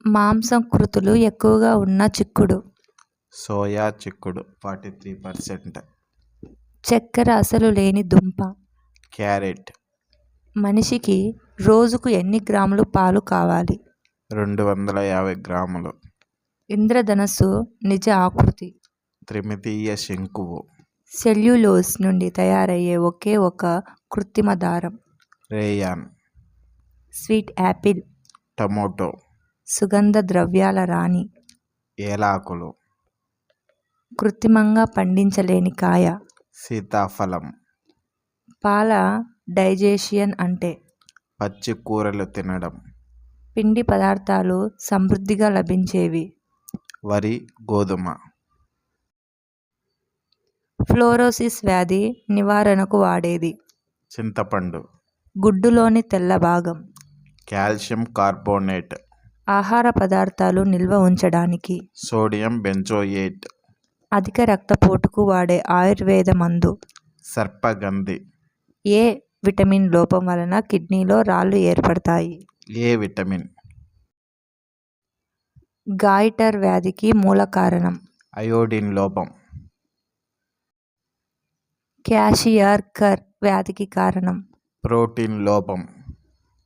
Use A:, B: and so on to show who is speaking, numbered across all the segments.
A: మాంసకృతులు ఎక్కువగా ఉన్న చిక్కుడు.
B: సోయా చిక్కుడు 43%.
A: చక్కెర అసలు లేని దుంప.
B: క్యారెట్.
A: మనిషికి రోజుకు ఎన్ని గ్రాములు పాలు కావాలి?
B: 250 గ్రాములు.
A: ఇంద్రధనస్సు నిజ ఆకృతి.
B: త్రిమితీయ శంకువు.
A: సెల్యులోజ్ నుండి తయారయ్యే ఒకే ఒక కృత్రిమ దారం.
B: రేయాన్.
A: Sweet Apple.
B: టమోటో.
A: సుగంధ ద్రవ్యాల రాణి.
B: ఏలాకులు.
A: కృత్రిమంగా పండించలేని కాయ.
B: సీతాఫలం.
A: పాల డైజెషన్ అంటే
B: పచ్చి కూరలు తినడం.
A: పిండి పదార్థాలు సమృద్ధిగా లభించేవి.
B: వరి, గోధుమ.
A: ఫ్లోరోసిస్ వ్యాధి నివారణకు వాడేది.
B: చింతపండు.
A: గుడ్డులోని తెల్ల భాగం.
B: Calcium carbonate.
A: ఆహార పదార్థాలు నిల్వ ఉంచడానికి.
B: Sodium benzoate.
A: అధిక రక్తపోటుకు వాడే ఆయుర్వేద మందు.
B: సర్పగంధి.
A: ఏ విటమిన్ లోపం వలన కిడ్నీలో రాళ్ళు ఏర్పడతాయి?
B: ఏ విటమిన్.
A: గాయిటర్ వ్యాధికి మూల కారణం.
B: అయోడిన్ లోపం.
A: క్వాషియార్కర్ వ్యాధికి కారణం.
B: ప్రోటీన్ లోపం.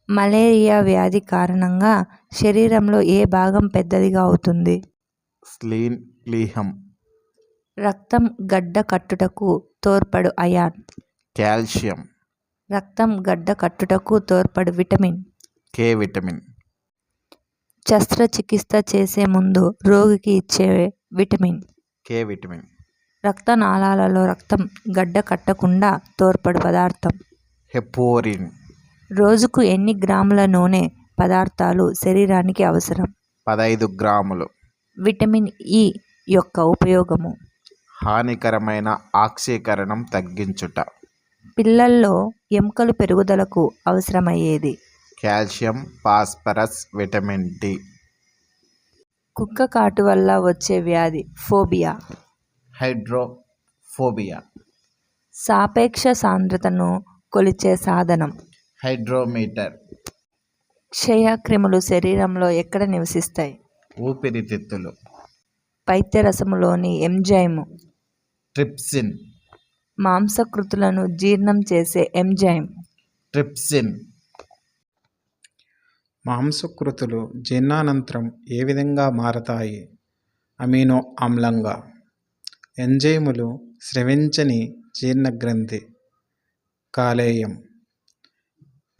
A: మలేరియా వ్యాధి కారణంగా శరీరంలో ఏ భాగం పెద్దదిగా అవుతుంది?
B: స్లీన్ ప్లీహం.
A: రక్తం గడ్డ కట్టుటకు తోడ్పడు అయాన్.
B: కాల్షియం.
A: రక్తం గడ్డ కట్టుటకు తోడ్పడు విటమిన్.
B: కే విటమిన్.
A: శస్త్రచికిత్స చేసే ముందు రోగికి ఇచ్చే విటమిన్.
B: కే విటమిన్.
A: రక్తనాళాలలో రక్తం గడ్డ కట్టకుండా తోడ్పడు పదార్థం.
B: హెపోరిన్.
A: రోజుకు ఎన్ని గ్రాముల నూనె పదార్థాలు శరీరానికి అవసరం?
B: 15 గ్రాములు.
A: విటమిన్ ఇ యొక్క ఉపయోగము.
B: హానికరమైన ఆక్సీకరణం తగ్గించుట.
A: పిల్లల్లో ఎముకలు పెరుగుదలకు అవసరమయ్యేది.
B: Calcium, phosphorus, vitamin D.
A: కుక్క కాటు వల్ల వచ్చే వ్యాధి ఫోబియా.
B: హైడ్రోఫోబియా.
A: సాపేక్ష సాంద్రతను కొలిచే సాధనం.
B: హైడ్రోమీటర్.
A: క్షయక్రిములు శరీరంలో ఎక్కడ నివసిస్తాయి?
B: ఊపిరితిత్తులు.
A: పైత్యరసములోని ఎంజైము.
B: ట్రిప్సిన్.
A: మాంసకృతులను జీర్ణం చేసే ఎంజైమ్.
B: ట్రిప్సిన్.
C: మాంసకృతులు జీర్ణానంతరం ఏ విధంగా మారతాయి? అమినో ఆమ్లంగా. ఎంజైములు స్రవించని జీర్ణగ్రంథి కాలేయం.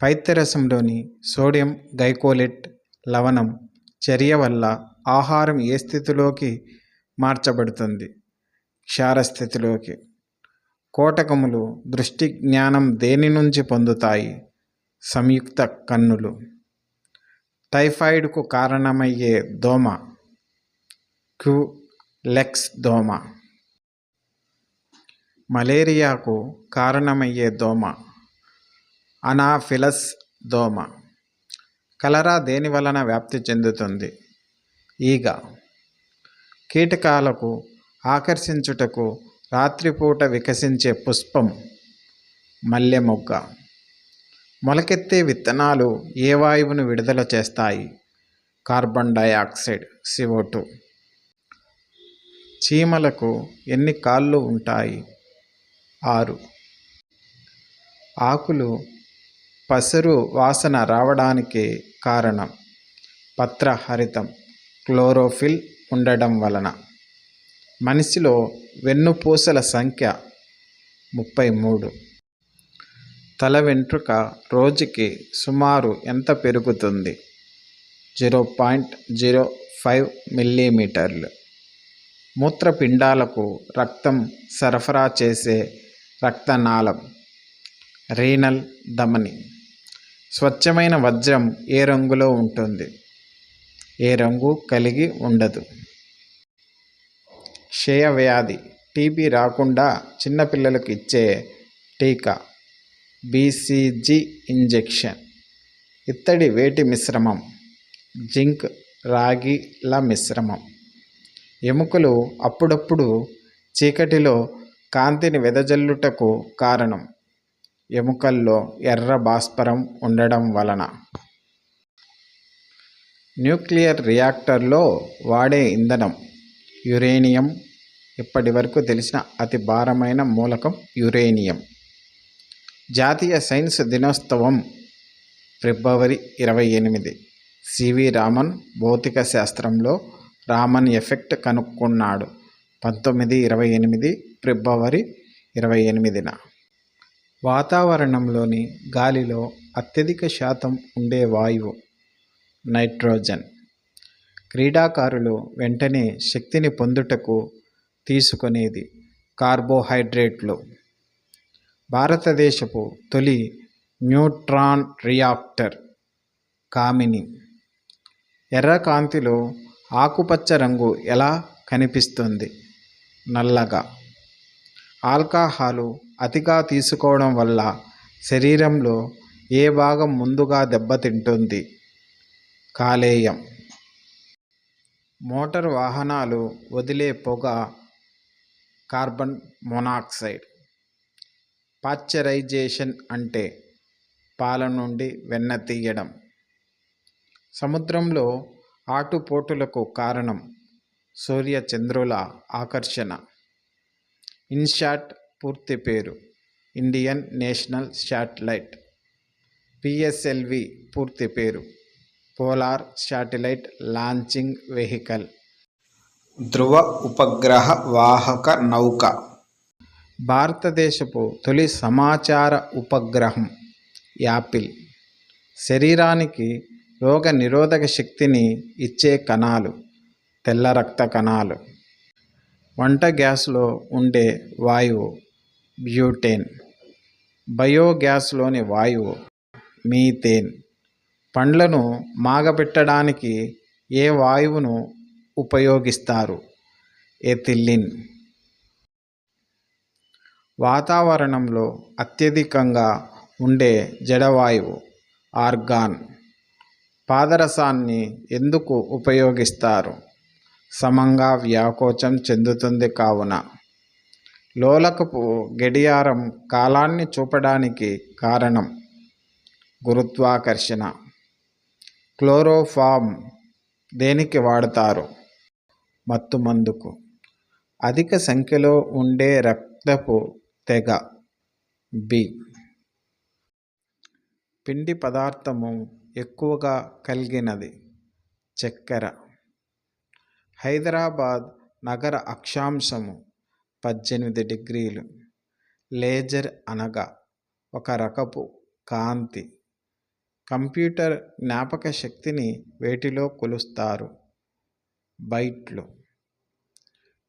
C: పైత్యరసంలోని సోడియం గైకోలేట్ లవణం చర్య వల్ల ఆహారం ఏ స్థితిలోకి మార్చబడుతుంది? క్షారస్థితిలోకి. కోటకములు దృష్టి జ్ఞానం దేని నుంచి పొందుతాయి? సంయుక్త కన్నులు. టైఫాయిడ్కు కారణమయ్యే దోమ క్యూలెక్స్ దోమ. మలేరియాకు కారణమయ్యే దోమ అనాఫిలస్ దోమ. కలరా దేని వలన వ్యాప్తి చెందుతుంది? ఈగ. కీటకాలకు ఆకర్షించుటకు రాత్రిపూట వికసించే పుష్పం మల్లె మొగ్గ. మొలకెత్తే విత్తనాలు ఏ వాయువును విడుదల చేస్తాయి? Carbon dioxide CO2. చీమలకు ఎన్ని కాళ్ళు ఉంటాయి? 6. ఆకులు పసరు వాసన రావడానికి కారణం పత్రహరితం క్లోరోఫిల్ ఉండడం వలన. మనిషిలో వెన్నుపూసల సంఖ్య 33. తల వెంట్రుక రోజుకి సుమారు ఎంత పెరుగుతుంది? 0.05 మిల్లీమీటర్లు. మూత్రపిండాలకు రక్తం సరఫరా చేసే రక్తనాళం రీనల్ ధమని. స్వచ్ఛమైన వజ్రం ఏ రంగులో ఉంటుంది? ఏ రంగు కలిగి ఉండదు. క్షయవ్యాధి టీబీ రాకుండా చిన్నపిల్లలకు ఇచ్చే టీకా BCG ఇంజెక్షన్. ఇత్తడి వేటి మిశ్రమం? జింక్ రాగిల మిశ్రమం. ఎముకలు అప్పుడప్పుడు చీకటిలో కాంతిని వెదజల్లుటకు కారణం ఎముకల్లో ఎర్ర భాస్వరం ఉండడం వలన. న్యూక్లియర్ రియాక్టర్లో వాడే ఇంధనం యురేనియం. ఇప్పటి వరకు తెలిసిన అతి భారమైన మూలకం యురేనియం. జాతీయ సైన్స్ దినోత్సవం ఫిబ్రవరి 28. సివి రామన్ భౌతిక శాస్త్రంలో రామన్ ఎఫెక్ట్ కనుక్కున్నాడు 1928 ఫిబ్రవరి 28న. వాతావరణంలోని గాలిలో అత్యధిక శాతం ఉండే వాయువు నైట్రోజన్. క్రీడాకారులు వెంటనే శక్తిని పొందుటకు తీసుకునేది కార్బోహైడ్రేట్లు. భారతదేశపు తొలి న్యూట్రాన్ రియాక్టర్ కామిని. ఎర్ర కాంతిలో ఆకుపచ్చ రంగు ఎలా కనిపిస్తుంది? నల్లగా. ఆల్కహాలు అతిగా తీసుకోవడం వల్ల శరీరంలో ఏ భాగం ముందుగా దెబ్బతింటుంది? కాలేయం. మోటార్ వాహనాలు వదిలే పొగ కార్బన్ మోనాక్సైడ్. పాశ్చరైజేషన్ అంటే పాల నుండి వెన్న తీయడం. సముద్రంలో ఆటుపోటులకు కారణం సూర్య చంద్రుల ఆకర్షణ. ఇన్శాట్ పూర్తి పేరు ఇండియన్ నేషనల్ శాటిలైట్. పిఎస్ఎల్వి పూర్తి పేరు పోలార్ శాటిలైట్ లాంచింగ్ వెహికల్. ధ్రువ ఉపగ్రహ వాహక నౌక. భారతదేశపు తొలి సమాచార ఉపగ్రహం యాపిల్. శరీరానికి రోగ నిరోధక శక్తిని ఇచ్చే కణాలు తెల్ల రక్త కణాలు. వంట గ్యాస్లో ఉండే వాయువు బ్యూటేన్. బయోగ్యాస్లోని వాయువు మీథేన్. పండ్లను మాగబెట్టడానికి ఏ వాయువును ఉపయోగిస్తారు? ఎథిలిన్. వాతావరణంలో అత్యధికంగా ఉండే జడవాయువు ఆర్గాన్. పాదరసాన్ని ఎందుకు ఉపయోగిస్తారు? సమంగా వ్యాకోచం చెందుతుంది కావున. లోలకపు గడియారం కాలాన్ని చూపడానికి కారణం గురుత్వాకర్షణ. క్లోరోఫామ్ దేనికి వాడతారు? మత్తుమందుకు. అధిక సంఖ్యలో ఉండే రక్తపు తెగ బి. పిండి పదార్థము ఎక్కువగా కలిగినది చక్కెర. హైదరాబాద్ నగర అక్షాంశము 18 డిగ్రీలు. లేజర్ అనగా ఒక రకపు కాంతి. కంప్యూటర్ జ్ఞాపక శక్తిని వేటిలో కొలుస్తారు? బైట్లు.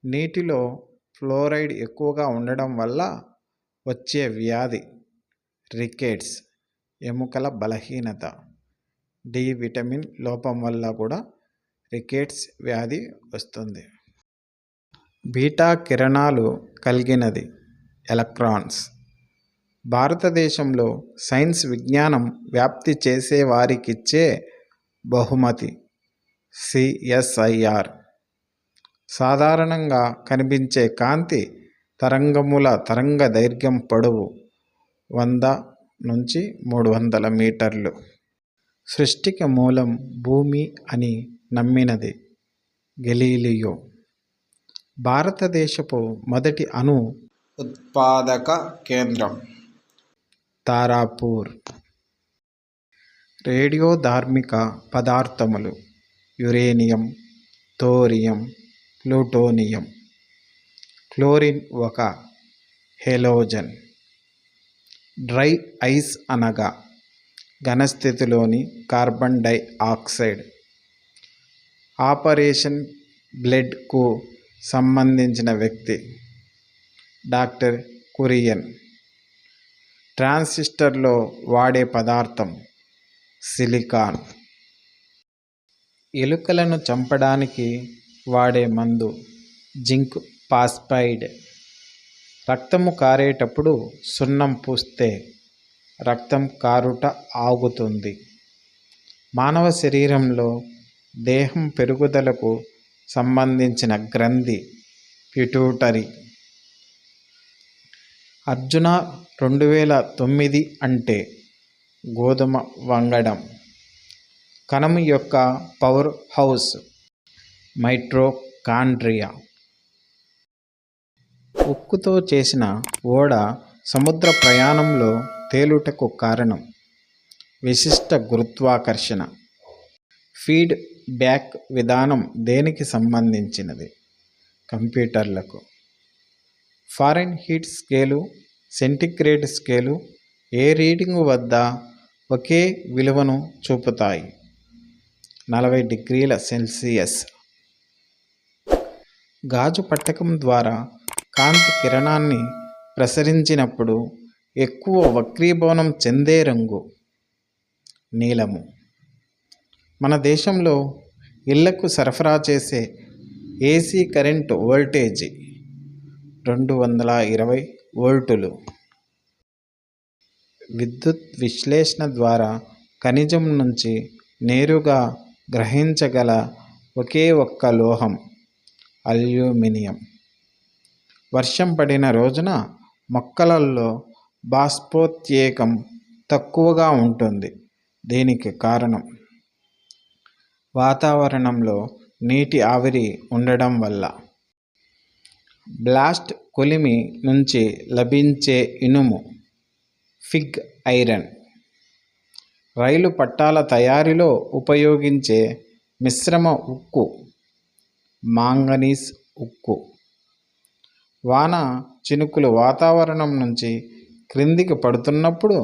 C: నీటిలో ఫ్లోరైడ్ ఎక్కువగా ఉండడం వల్ల వచ్చే వ్యాధి రికెట్స్, ఎముకల బలహీనత. డి విటమిన్ లోపం వల్ల కూడా రికెట్స్ వ్యాధి వస్తుంది. బీటా కిరణాలు కలిగినది ఎలక్ట్రాన్స్. భారతదేశంలో సైన్స్ విజ్ఞానం వ్యాప్తి చేసే వారికిచ్చే బహుమతి సిఎస్ఐఆర్. సాధారణంగా కనిపించే కాంతి తరంగముల తరంగ దైర్ఘ్యం పొడవు 100 నుంచి 300 మీటర్లు. సృష్టికి మూలం భూమి అని నమ్మినది గెలీలియో. భారతదేశపు మొదటి అణు ఉత్పాదక కేంద్రం తారాపూర్. రేడియోధార్మిక పదార్థములు యురేనియం, థోరియం, ప్లూటోనియం. క్లోరిన్ ఒక హెలోజన్. డ్రై ఐస్ అనగా ఘనస్థితిలోని కార్బన్ డైఆక్సైడ్. ఆపరేషన్ బ్లడ్కు సంబంధించిన వ్యక్తి డాక్టర్ కురియన్. ట్రాన్సిస్టర్లో వాడే పదార్థం సిలికాన్. ఎలుకలను చంపడానికి వాడే మందు జింక్ ఫాస్ఫైడ్. రక్తము కారేటప్పుడు సున్నం పూస్తే రక్తం కారుట ఆగుతుంది. మానవ శరీరంలో దేహం పెరుగుదలకు సంబంధించిన గ్రంథి పిట్యూటరీ. అర్జున 2009 అంటే గోధుమ వంగడం. కణం యొక్క పవర్ హౌస్ మైటోకాండ్రియా. ఉక్కుతో చేసిన ఓడ సముద్ర ప్రయాణంలో తేలుటకు కారణం విశిష్ట గురుత్వాకర్షణ. ఫీడ్ బ్యాక్ విధానం దేనికి సంబంధించినది? కంప్యూటర్లకు. Fahrenheit scale, centigrade scale ఏ రీడింగు వద్ద ఒకే విలువను చూపుతాయి? 40 డిగ్రీల సెల్సియస్. గాజు పట్టకం ద్వారా కాంతి కిరణాన్ని ప్రసరించినప్పుడు ఎక్కువ వక్రీభవనం చెందే రంగు నీలము. మన దేశంలో ఇళ్లకు సరఫరా చేసే ఏసీ కరెంటు వోల్టేజీ 220 వోల్టులు. విద్యుత్ విశ్లేషణ ద్వారా ఖనిజం నుంచి నేరుగా గ్రహించగల ఒకే ఒక్క లోహం అల్యూమినియం. వర్షం పడిన రోజున మొక్కలలో బాష్పోత్సేకం తక్కువగా ఉంటుంది. దీనికి కారణం వాతావరణంలో నీటి ఆవిరి ఉండడం వల్ల. బ్లాస్ట్ కొలిమి నుంచి లభించే ఇనుము పిగ్ ఐరన్. రైలు పట్టాల తయారీలో ఉపయోగించే మిశ్రమ ఉక్కు మాంగనీస్ ఉక్కు. వాన చినుకులు వాతావరణం నుంచి క్రిందికి పడుతున్నప్పుడు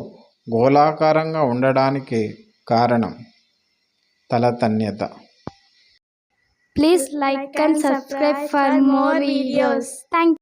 C: గోళాకారంగా ఉండడానికి కారణం తలతన్యత.
D: Please like and subscribe for more videos. Thank you.